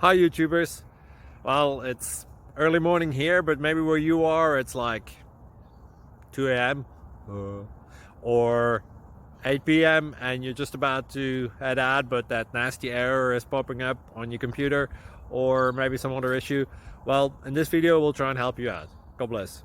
Hi YouTubers. Well, it's early morning here, but maybe where you are it's like 2 a.m. Or 8 p.m. and you're just about to head out, but that nasty error is popping up on your computer, or maybe some other issue. Well, in this video we'll try and help you out. God bless.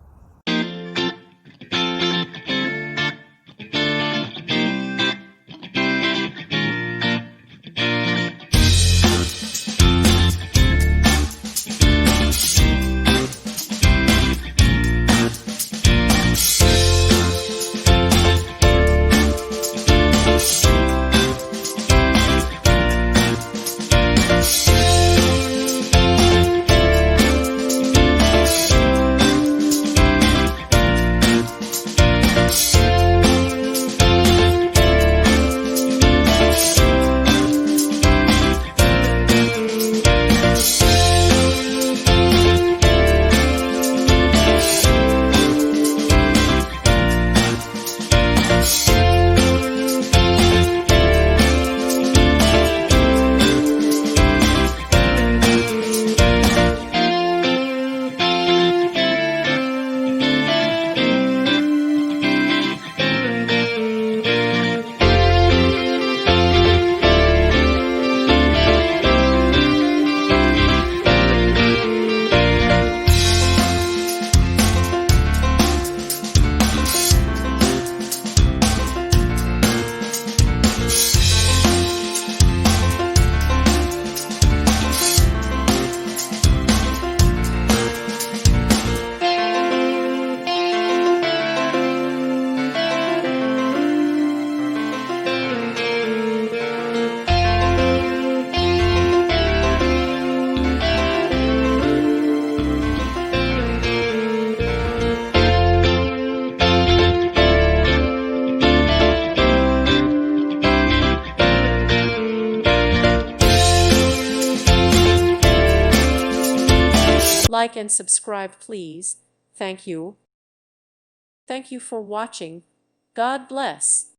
Like and subscribe, please. Thank you. Thank you for watching. God bless.